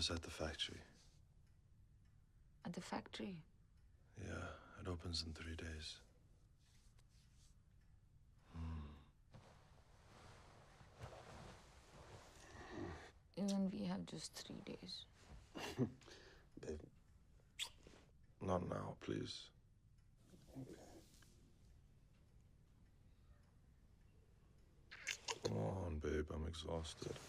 was at the factory. At the factory? Yeah, it opens in 3 days. Even we have just 3 days. Babe. Not now, please. Come on, babe, I'm exhausted.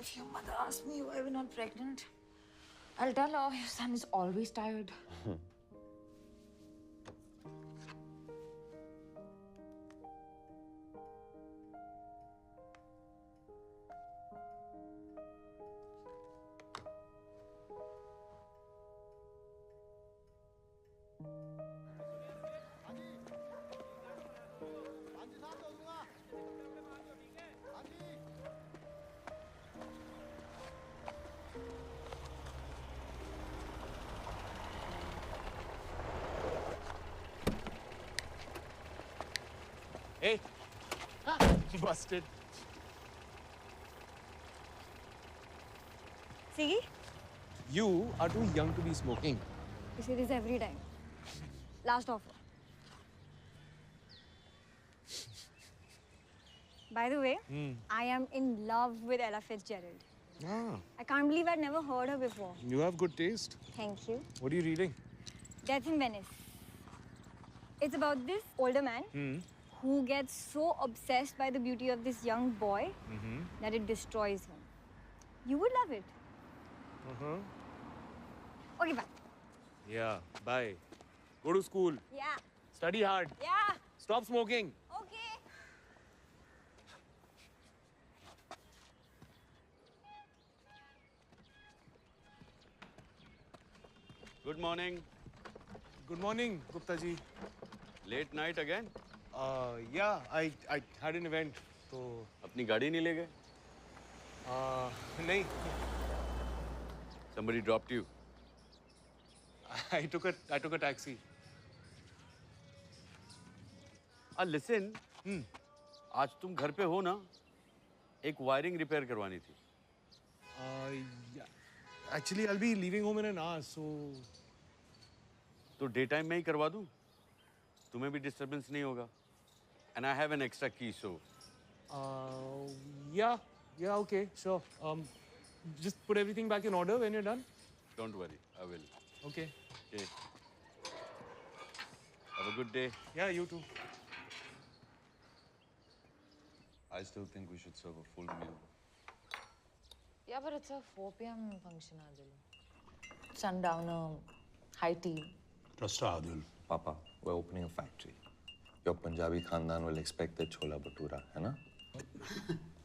If your mother asks me why we're not pregnant, I'll tell her your son is always tired. Hey, busted. See? You are too young to be smoking. You say this every time. Last offer. By the way, I am in love with Ella Fitzgerald. Ah, I can't believe I'd never heard her before. you have good taste. Thank you. What are you reading? Death in Venice. It's about this older man who gets so obsessed by the beauty of this young boy that it destroys him. You would love it. Okay, bye. Yeah, bye. Go to school. Yeah. Study hard. Yeah. Stop smoking. Okay. Good morning. Good morning, Gupta ji. Late night again? Yeah, I had an event. So, अपनी गाड़ी नहीं ले गए? नहीं. Somebody dropped you. I took a taxi. Listen. आज तुम घर पे हो ना? एक वायरिंग रिपेयर करवानी थी. Yeah. Actually, I'll be leaving home in an hour, so. तो डे टाइम में ही करवा दूं? तुम्हें भी डिस्टर्बेंस नहीं होगा. And I have an extra key, so. Yeah, okay, sure. Just put everything back in order when you're done. Don't worry, I will. Okay. Okay. Have a good day. Yeah, you too. I still think we should serve a full meal. Yeah, but it's a 4 p.m. function, Adil. Sundowner, high tea. Trust Adil. Papa, we're opening a factory. Your Punjabi khandan will expect the chola bhatura, hai na?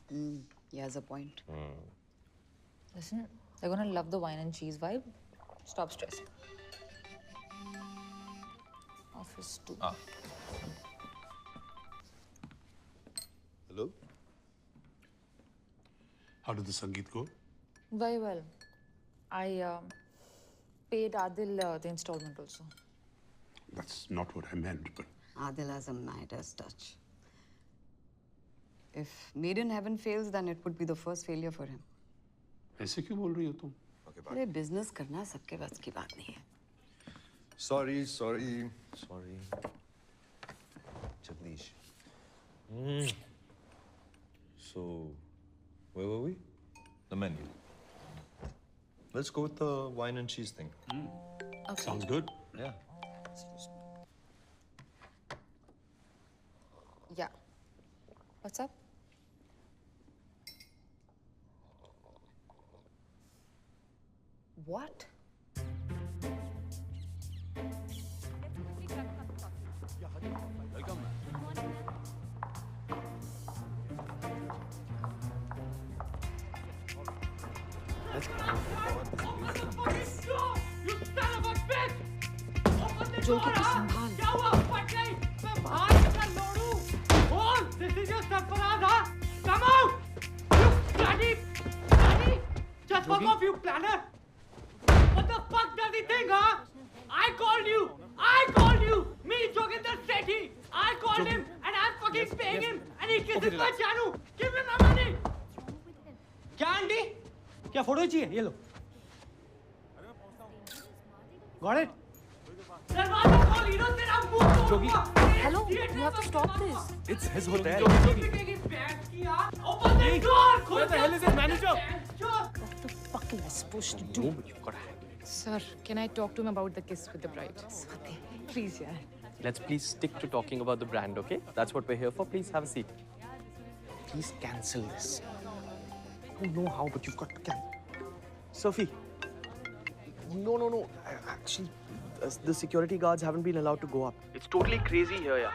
He has a point. Listen, they're gonna love the wine and cheese vibe. Stop stressing. Office 2. Hello? How did the Sangeet go? Very well. I paid Adil the installment also. That's not what I meant, but Adil has a Midas touch. If Made in Heaven fails, then it would be the first failure for him. ऐसे क्यों बोल रही हो तुम? अरे business करना सबके बस की बात नहीं है. Sorry. Jagdish. So, where were we? The menu. Let's go with the wine and cheese thing. Okay. Sounds good. Yeah. Yeah. What's up? What? Welcome. जो कि संभाल. This is your Sarfaraz, Come out! You bloody! Just fuck off, you planner! What the fuck does he think, huh? called him and I'm fucking paying him and he kisses my Janu. Give me my money. क्या aunty? क्या photo चाहिए? ये लो. Got it? दरवाजा खोल, you don't तेरा मुंह तोड़ूंगा. Hello, you have to stop this. It's his hotel. Open the door. Where the hell is his manager? What the fuck am I supposed to do? You've got to handle it. Sir, can I talk to him about the kiss with the bride? Please, yeah. Let's please stick to talking about the brand, okay? That's what we're here for. Please have a seat. Please cancel this. I don't know how, but you've got to cancel. Sophie. No. Actually, the security guards haven't been allowed to go up. It's totally crazy here, yeah.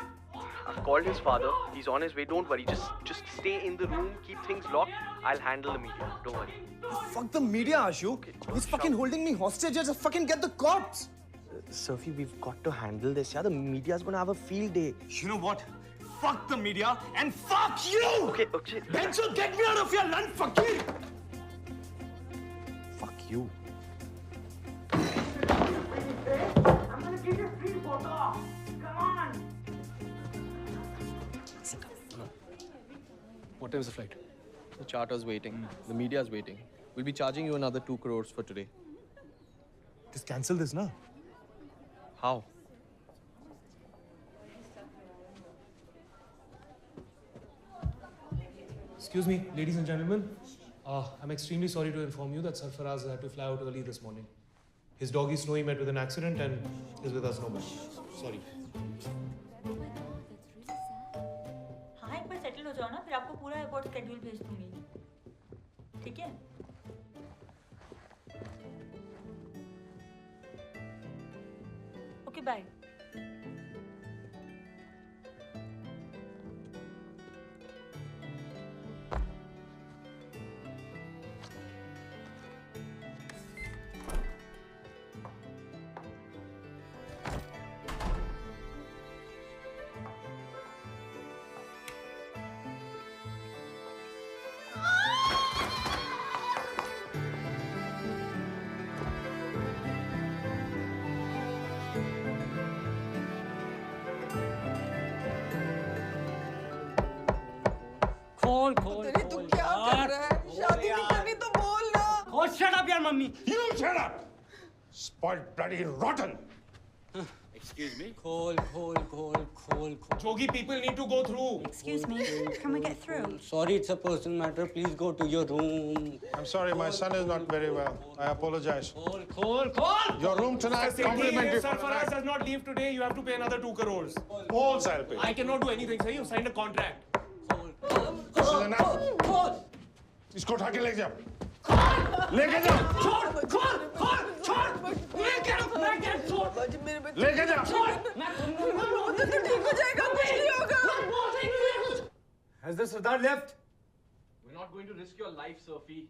I've called his father. He's on his way. Don't worry. Just stay in the room. Keep things locked. I'll handle the media. Don't worry. Fuck the media, Ashok. He's fucking holding me hostage. Just fucking get the cops. Sophie, we've got to handle this, yeah? The media's gonna have a field day. You know what? Fuck the media and fuck you! Okay. Benzo, get me out of here, Lan Fakir! Fuck you. I'm gonna give you a free photo. Come on. What time is the flight? The charter's waiting. The media's waiting. We'll be charging you another 2 crores for today. Just cancel this, na? How? Excuse me, ladies and gentlemen. I'm extremely sorry to inform you that Sarfaraz had to fly out early this morning. His doggy Snowy met with an accident and is with us no more. Sorry. हाँ एक बार settle हो जाओ ना फिर आपको पूरा airport schedule भेज दूंगी ठीक है ओके बाय खोल तू क्या कर रहा है शादी नहीं करनी तो बोल ना खोल shut up यार mummy You shut up! Spoiled bloody rotten! Excuse me? खोल Jogi, people need to go through. Excuse me, can we get through? Sorry, it's a personal matter. Please go to your room. I'm sorry, my son is not very well. I apologize. खोल Your room tonight, complimentary. If Sarfaraz does not leave today, you have to pay another 2 crores. Balls I'll pay. I cannot do anything, sir. You've signed a contract. This is enough. इसको उठा के ले जा लेके जा लेके जा Has the Sardar left? We're not going to risk your life, Sophie.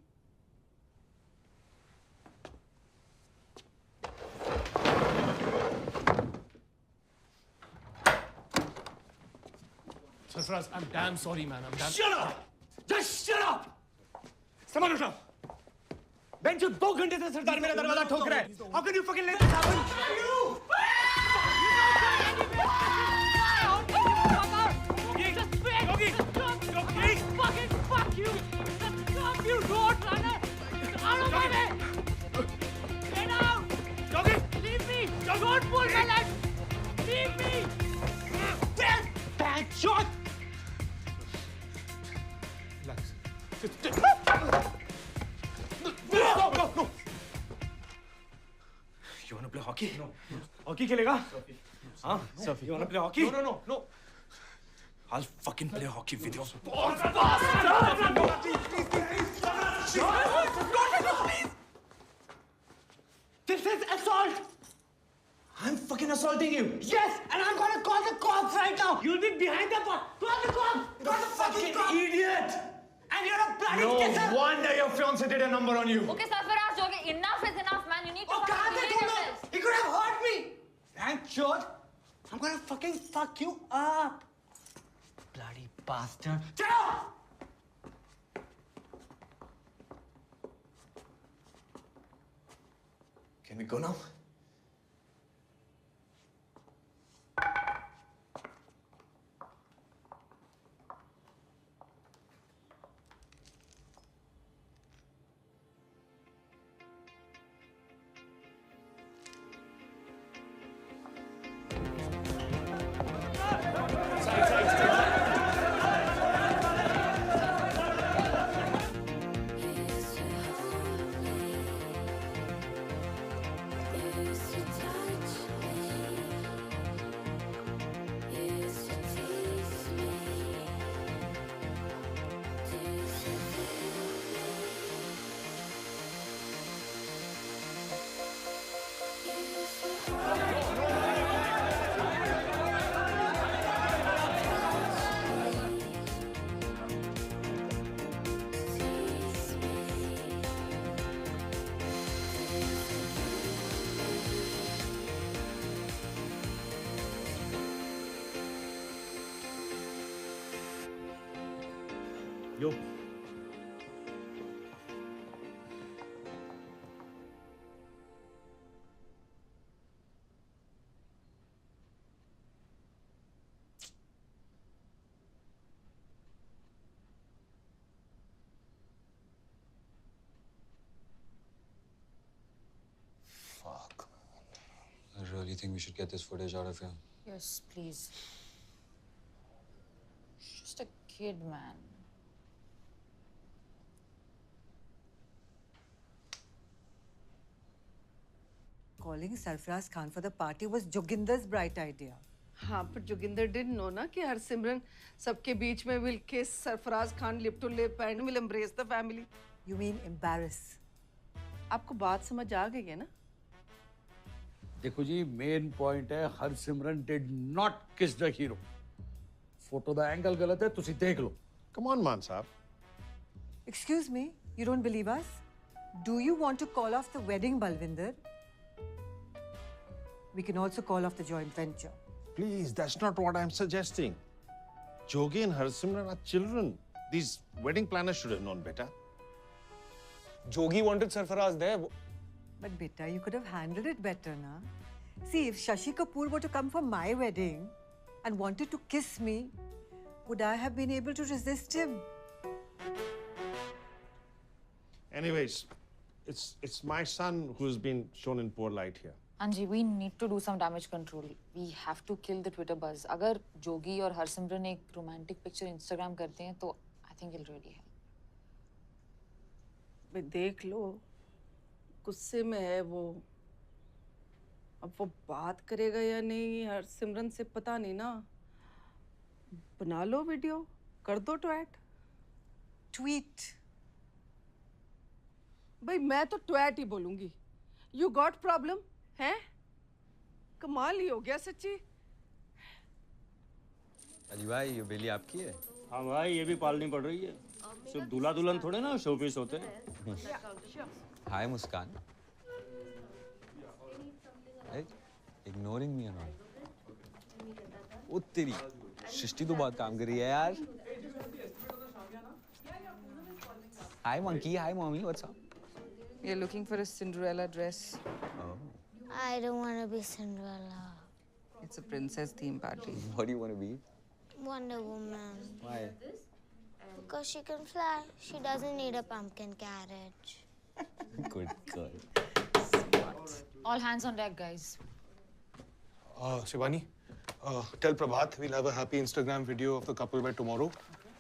Sarfaraz, I'm damn sorry, man. I'm damn... Shut up! Just shut up! Someone uठा बेंचो 2 घंटे से सरदार मेरा दरवाजा ठोक रहा है How can you fucking let this happen? Fuck you! Stop you road runner! Out of my way! Get out! Leave me! Don't pull my leg! Leave me! Bad shot! Relax. No! You wanna play hockey? No. Hockey खेलेगा? Huh? Sophie. You wanna play hockey? No. I'll fucking play hockey with your This is assault! I'm fucking assaulting you! Yes! And I'm gonna call the cops right now! You'll be behind the bar! Call the cops! Call the fucking cops! Idiot! And you're a bloody No kisser! wonder your fiance did a number on you! Okay, Sarfaraz, Jogi, enough is enough, man. You need to Oh, fucking God, behave they don't know! yourself. He could have hurt me! Thank God! I'm gonna fucking fuck you up! Bloody bastard! Get out! Can we go now? Yo. Fuck. I really think we should get this footage out of here. Yes, please. She's just a kid, man. Calling Sarfaraz Khan for the party was Joginder's bright idea. हाँ पर Joginder didn't know ना कि हरसिमरन सबके बीच में will kiss Sarfaraz Khan lip to lip and will embrace the family. You mean embarrass? आपको बात समझ आ गई है ना? देखो जी मेन पॉइंट है Harsimran did not kiss the hero. Photo दा एंगल गलत है तुसी देख लो. Come on, man, साहब. Excuse me, you don't believe us? Do you want to call off the wedding, Balvinder? We can also call off the joint venture. Please, that's not what I'm suggesting. Jogi and Harsimran are children. These wedding planners should have known better. Jogi wanted Sarfaraz there. But beta, you could have handled it better, na? See, if Shashi Kapoor were to come for my wedding and wanted to kiss me, would I have been able to resist him? Anyways, it's my son who's been shown in poor light here. Anji, we need to do some damage control. We have to kill the Twitter buzz. अगर जोगी और हरसिमरन एक romantic picture Instagram करते हैं तो I think it'll really help. भाई देख लो गुस्से में है वो अब वो बात करेगा या नहीं हरसिमरन से पता नहीं ना बना लो वीडियो कर दो ट्वीट भाई मैं तो ट्वीट ही बोलूंगी यू गॉट प्रॉब्लम है कमाल ही हो गया सच्ची अली भाई ये बेली आपकी है? हाँ भाई ये भी पालनी पड़ रही है सिर्फ दूल्हा दुल्हन थोड़े ना शो पीस होते हैं Hi, Muskan. Hey, ignoring me or not? ओ तेरी सृष्टि तो बहुत काम कर रही है यार. Hi, monkey. Hi, mommy. What's up? You're looking for a Cinderella dress. Oh. I don't want to be Cinderella. It's a princess theme party. What do you want to be? Wonder Woman. Why? Because she can fly. She doesn't need a pumpkin carriage. Good girl. All hands on deck, guys. Shivani, tell Prabhat we'll have a happy Instagram video of the couple by tomorrow.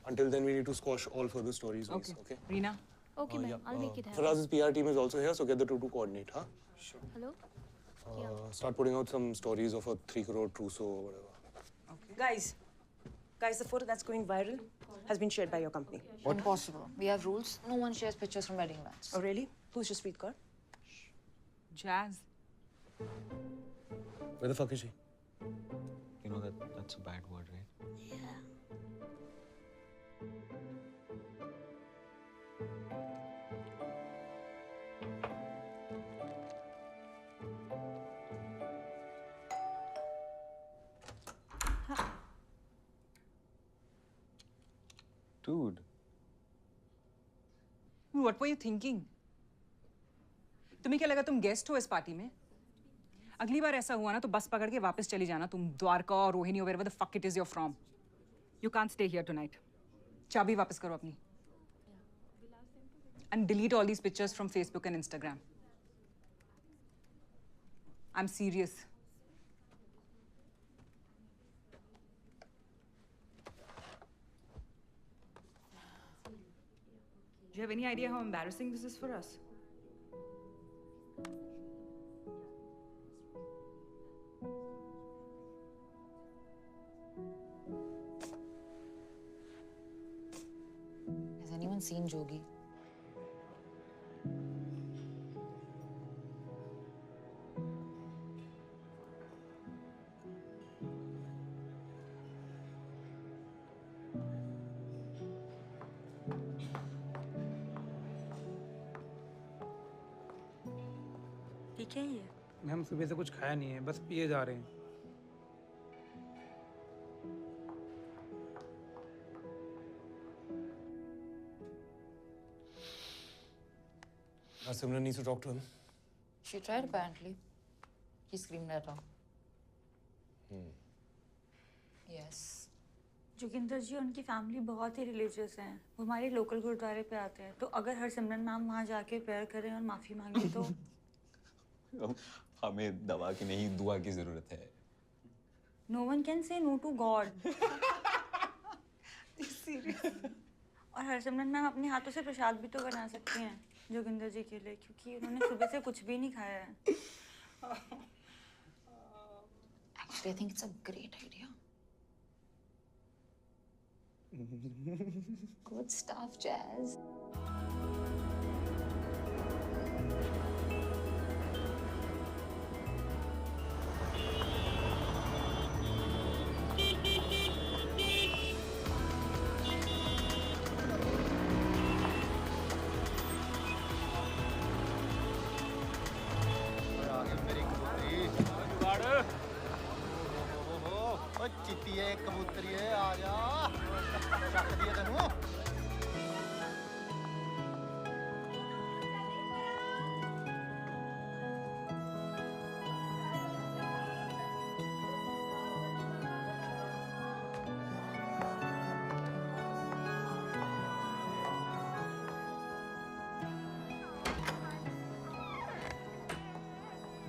Until then, we need to squash all further stories. Okay. Okay. Reena? Okay, ma'am. I'll make it happen. Faraz's PR team is also here, so get the two to coordinate, huh? Sure. Hello? Start putting out some stories of a 3 crore trousseau or whatever. Guys, the photo that's going viral has been shared by your company. What? Impossible. We have rules. No one shares pictures from wedding bands. Oh, really? Who's your sweet girl? Jazz. Where the fuck is she? You know that's a bad word, right? Yeah. Dude. What were you thinking? तुम्हें क्या लगा तुम guest हो इस party में? अगली बार ऐसा हुआ ना तो बस पकड़ के वापस चली जाना तुम द्वारका और Rohini wherever the fuck it is you're from. You can't stay here tonight. चाबी वापस करो अपनी. And delete all these pictures from Facebook and Instagram. I'm serious. Do you have any idea how embarrassing this is for us? Has anyone seen Jogi? ठीक है ये ma'am सुबह से कुछ खाया नहीं है बस पिए जा रहे हैं Simran needs to talk to him. She tried apparently. He screamed at her. Yes. Joginder जी उनकी फैमिली बहुत ही रिलीजियस हैं, वो हमारे लोकल गुरुद्वारे पे आते हैं, तो अगर हरसिमरन मैम वहाँ जाके प्रेयर करें और माफ़ी मांगे तो हमें दवा की नहीं दुआ की जरूरत है। No one can say no to God. और हरसिमरन मैम अपने हाथों से प्रसाद भी तो बना सकती हैं जोगिंदर जी के लिए, क्योंकि उन्होंने सुबह से कुछ भी नहीं खाया है। Actually, I think it's a great idea. Good stuff, Jazz. चिट्टिए कबूतरिए आ जा चक दिए तेनू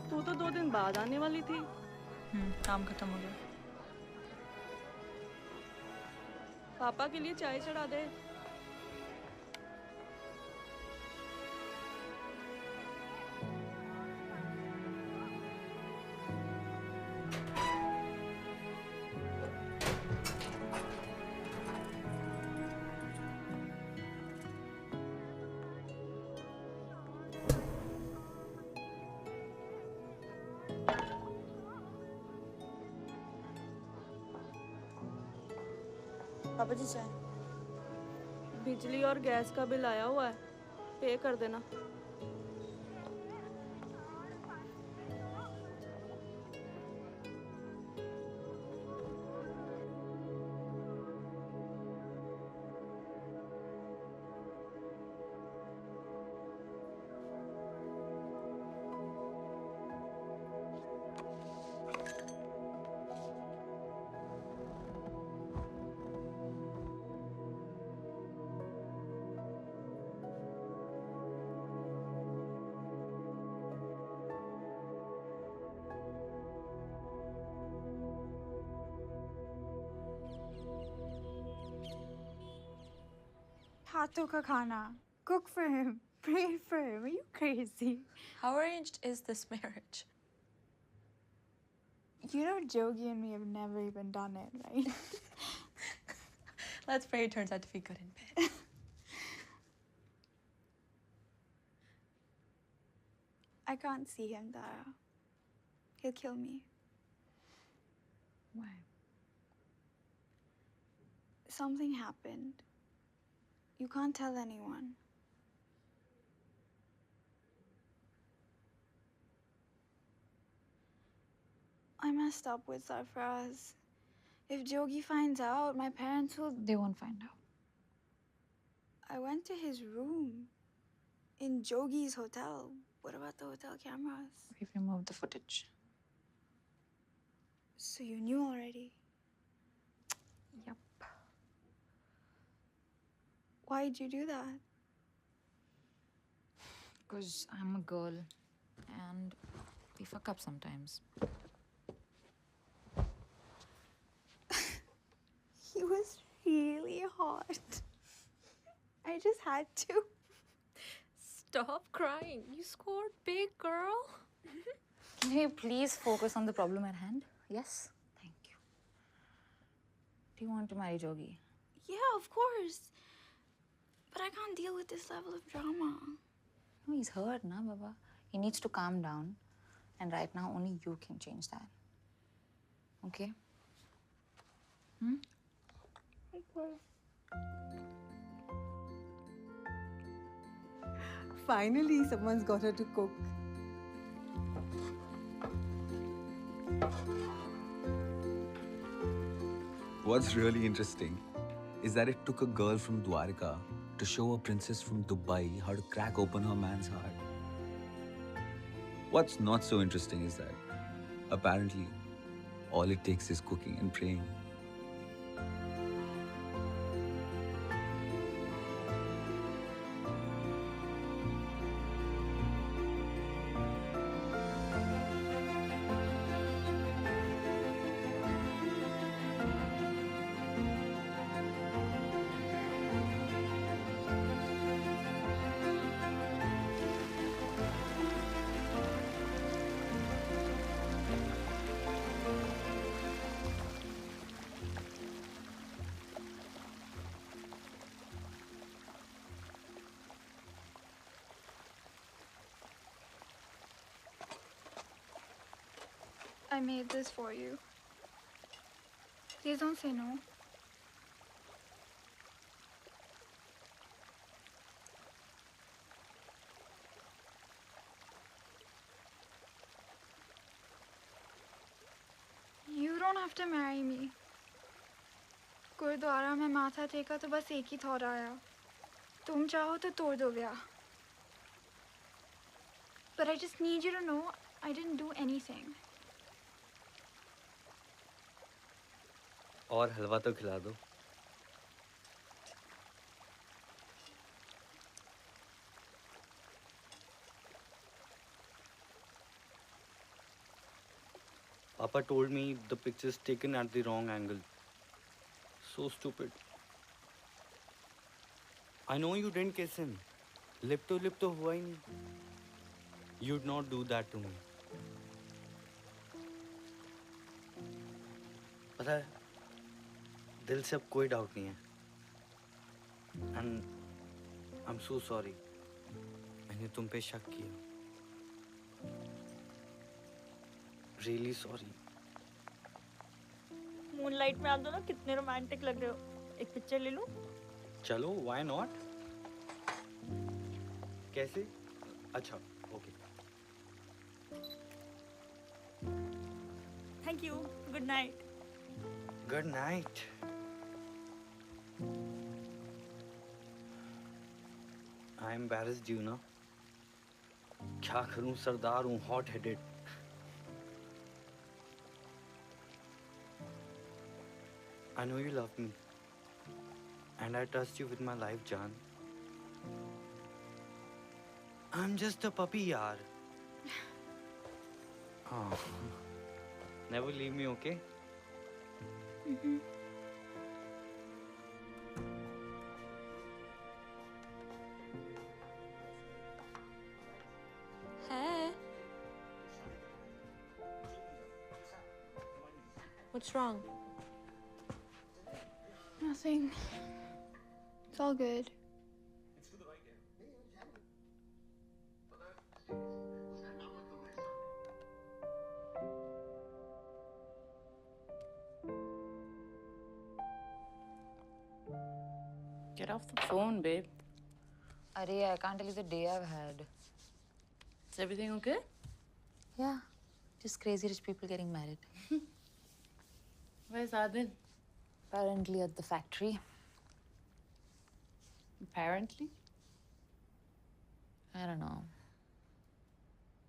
तू तो 2 दिन बाद आने वाली थी। काम खत्म हो गया। पापा के लिए चाय चढ़ा दे। पापा जी चाय। बिजली और गैस का बिल आया हुआ है, पे कर देना। हाथों का खाना. Cook for him. Pray for him. Are you crazy? How arranged is this marriage? You know Jogi and me have never even done it, right? Let's pray it turns out to be good in bed. I can't see him, Dara. He'll kill me. Why? Something happened. You can't tell anyone. I messed up with Sarfraz. If Jogi finds out, my parents will... They won't find out. I went to his room in Jogi's hotel. What about the hotel cameras? We've removed the footage. So you knew already? Yep. Why'd you do that? Because I'm a girl and we fuck up sometimes. He was really hot. I just had to. Stop crying. You scored big, girl. Can you please focus on the problem at hand? Yes? Thank you. Do you want to marry Jogi? Yeah, of course. But I can't deal with this level of drama. No, he's hurt, na, Baba. He needs to calm down. And right now, only you can change that. Okay? Hmm? Okay. Finally, someone's got her to cook. What's really interesting is that it took a girl from Dwarka to show a princess from Dubai how to crack open her man's heart. What's not so interesting is that apparently all it takes is cooking and praying. I made this for you. Please don't say no. You don't have to marry me. Gurdwara में माथा टेका तो बस एक ही thought आया. तुम चाहो तो तोड़ दो ब्याह. But I just need you to know I didn't do anything. और हलवा तो खिला दो. Papa told me the picture's taken at the wrong angle. So stupid. I know you didn't kiss him. Lip to हुआ ही नहीं. You'd not do that to me. पता है, दिल से अब कोई डाउट नहीं है. And I'm so sorry. मैंने तुम पे शक किया. Really sorry. मूनलाइट में आप दोनों कितने रोमांटिक लग रहे हो. एक पिक्चर ले लूं? चलो, why not? कैसे? अच्छा, okay. Thank you. Good night. Good night. I'm embarrassed you, ना. क्या करूं, सरदार हूं, hot-headed. I know you love me, and I trust you with my life, Jaan. I'm just a puppy, yaar. Oh. Never leave me, okay? Hey. What's wrong? Nothing. It's all good. Get off the phone, babe. Arey, I can't tell you the day I've had. Is everything okay? Yeah, just crazy rich people getting married. Where's Adil? Apparently at the factory. Apparently? I don't know.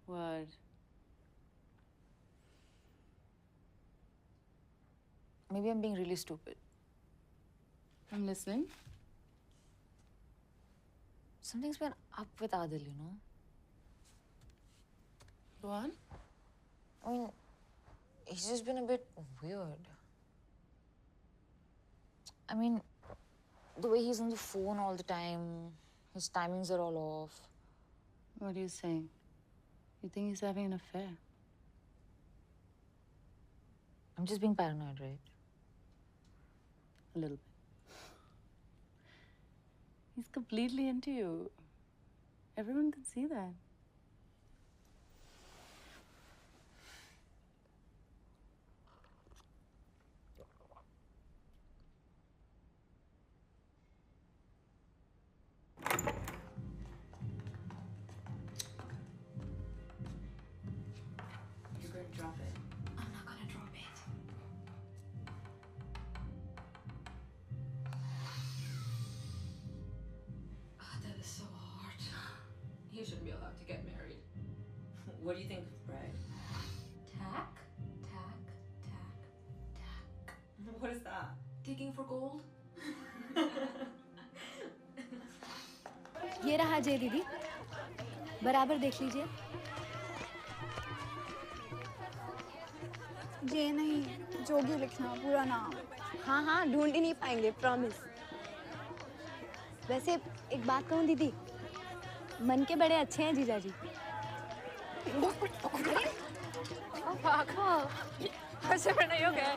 What? Maybe I'm being really stupid. I'm listening. Something's been up with Adil, you know? Go on. I mean, he's just been a bit weird. I mean, the way he's on the phone all the time, his timings are all off. What are you saying? You think he's having an affair? I'm just being paranoid, right? A little bit. He's completely into you. Everyone can see that. You're going to drop it. I'm not gonna drop it. That is so hot. You should be allowed to What do you think, Brad? Tack, tack, tack, tack. What is that? Taking for gold? ये रहा जय दीदी, बराबर देख लीजिए। जे नहीं, जोगी लिखना पूरा नाम। हाँ हाँ, ढूंढ ही नहीं पाएंगे, प्रॉमिस। वैसे एक बात कहूँ दीदी, मन के बड़े अच्छे हैं जीजा जी। Harsimran, are you okay?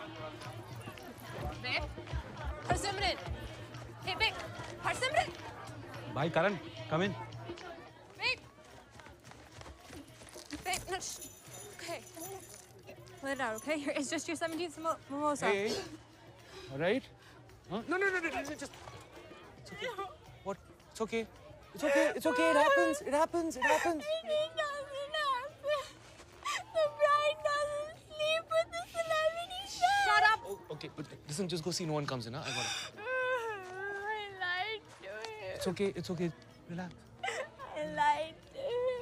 Babe? Harsimran! Hey, babe! Harsimran! Bye, Karan. Come in. Babe! Babe, no, shh. Okay. Let it out, okay? Here, it's just your 17th mimosa. Hey, all right? Huh? No, just... It's okay. What? It's okay. It's okay. It's okay. It happens. It happens. It happens. It doesn't happen. The bride doesn't sleep with the celebrity chef. Shut up! Oh, okay, but listen, just go see no one comes in, huh? I got it. I lied to him. It's okay. It's okay. Relax. I lied to him.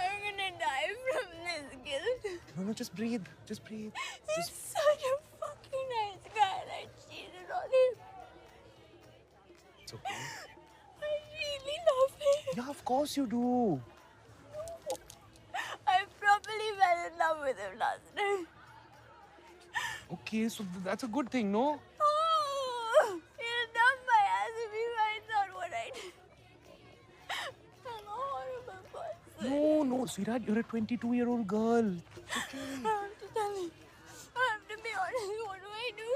I'm gonna die from this guilt. No, just breathe. Just breathe. He's such a fucking nice guy and I cheated on him. It's okay. I really love him. Yeah, of course you do. I properly fell in love with him last night. Okay, so that's a good thing, no? Oh, he'll dump my ass if he finds out what I did. I'm a horrible person. No, sweetheart, you're a 22-year-old girl. I have to tell him. I have to be honest. What do I do?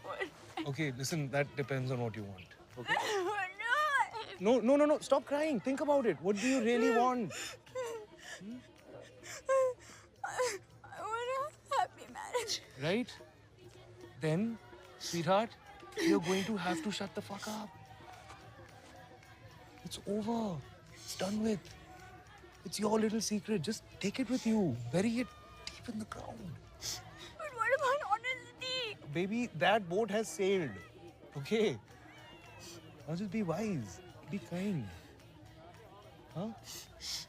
What? Okay, listen, that depends on what you want. Okay? No. No. Stop crying. Think about it. What do you really want? I want a happy marriage. Right? Then, sweetheart, you're going to have to shut the fuck up. It's over. It's done with. It's your little secret. Just take it with you. Bury it deep in the ground. But what about honesty? Baby, that boat has sailed. Okay? Now just be wise. Be kind. Huh?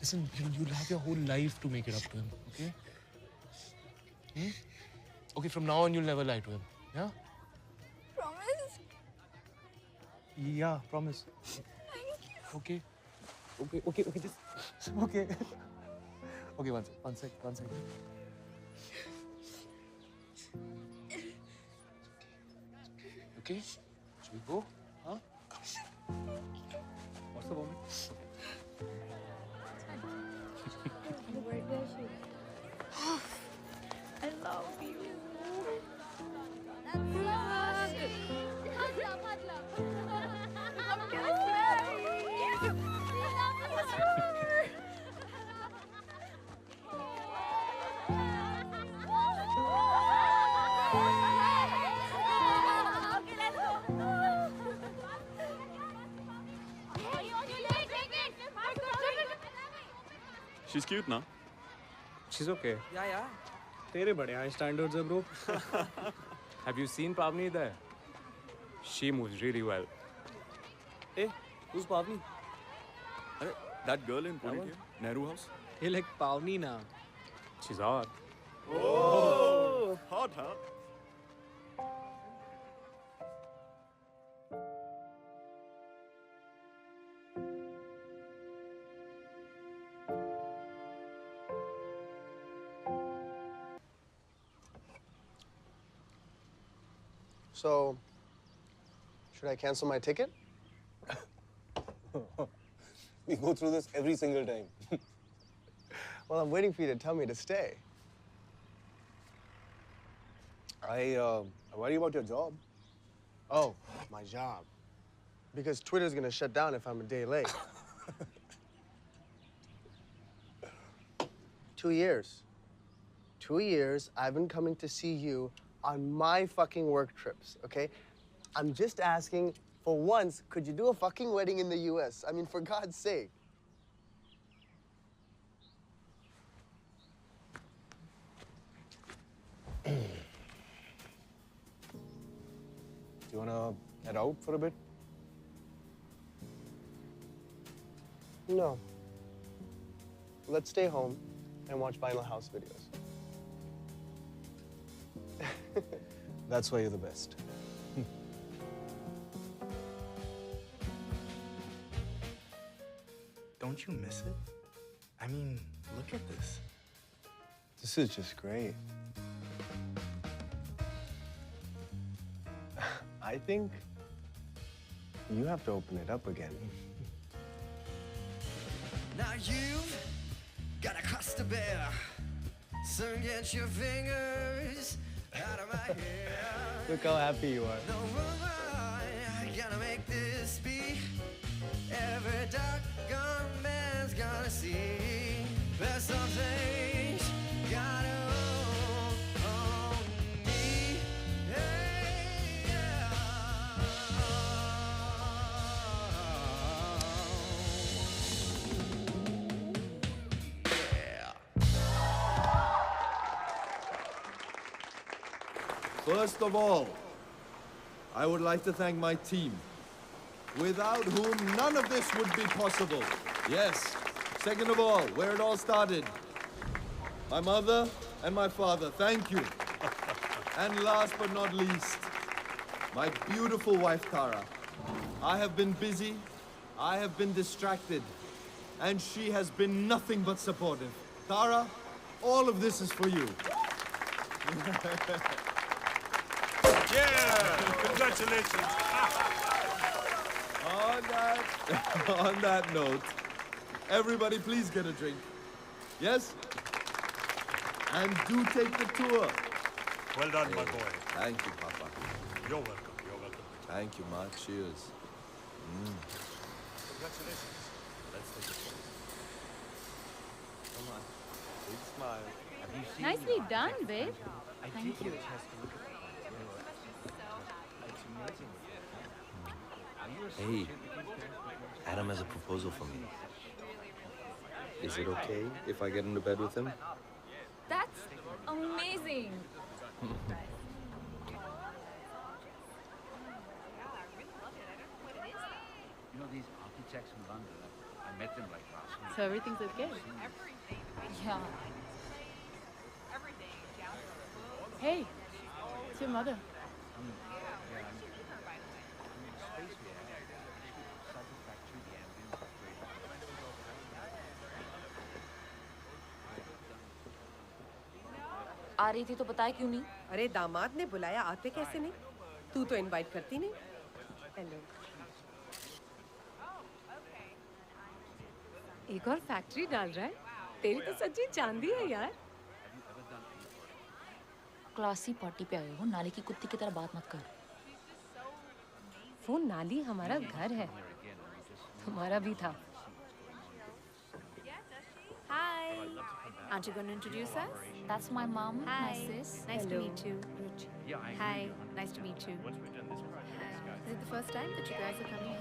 Listen, you'll have your whole life to make it up to him. Okay? Okay, from now on, you'll never lie to him. Yeah? Promise? Yeah, promise. Thank you. Okay. Just... Okay. Okay, one sec. Okay? Should we go? Huh? What's the moment? I love you. She's cute, na? She's okay. Yeah. तेरे बड़े high standards है, bro. Have you seen Pavni there? She moves really well. Hey, who's Pavni? That girl in Pune, Nehru House? Hey, like Pavni na. She's hot. Oh, hot, huh? So, should I cancel my ticket? We go through this every single time. Well, I'm waiting for you to tell me to stay. I worry about your job. Oh, my job. Because Twitter's gonna shut down if I'm a day late. 2 years. 2 years I've been coming to see you on my fucking work trips, okay? I'm just asking, for once, could you do a fucking wedding in the US? I mean, for God's sake. Do you wanna head out for a bit? No. Let's stay home and watch Vinyl House videos. That's why you're the best. Don't you miss it? I mean, look at this. This is just great. I think you have to open it up again. Now you've got a cost to bear. So get your fingers out of my hair. Look how happy you are. No woman, gonna make this be. Every doggone man's gonna see. There's some things gotta own me. Hey, yeah. First of all, I would like to thank my team, without whom none of this would be possible. Yes. Second of all, where it all started, my mother and my father, thank you. And last but not least, my beautiful wife, Tara. I have been busy, I have been distracted, and she has been nothing but supportive. Tara, all of this is for you. Yeah! Congratulations! On that note, everybody please get a drink. Yes? And do take the tour. Well done, my boy. Thank you, Papa. You're welcome. You're welcome. Thank you, Ma. Cheers. Congratulations. Let's take a photo. Come on. Big smile. Nicely done, babe. Thank you. Hey, Adam has a proposal for me. Is it okay if I get into bed with him? That's amazing. You know these architects in London, I met them like last week. So everything's okay? Yeah. Hey, it's your mother. आ रही थी तो बताया क्यों नहीं? अरे दामाद ने बुलाया, आते कैसे नहीं? तू तो इनवाइट करती नहीं। हेलो। एक और फैक्ट्री डाल रहा है? तेरी तो सच्ची चांदी है यार। क्लासी पार्टी पे आए हो, नाली की कुत्ती की तरह बात मत कर। वो नाली हमारा घर है, तुम्हारा भी था। Hi. Aren't you going to introduce us? That's my mom, Hi. my sis. Nice Hello. to meet you. Hi. Nice to meet you. Hi. Is it the first time that you guys are coming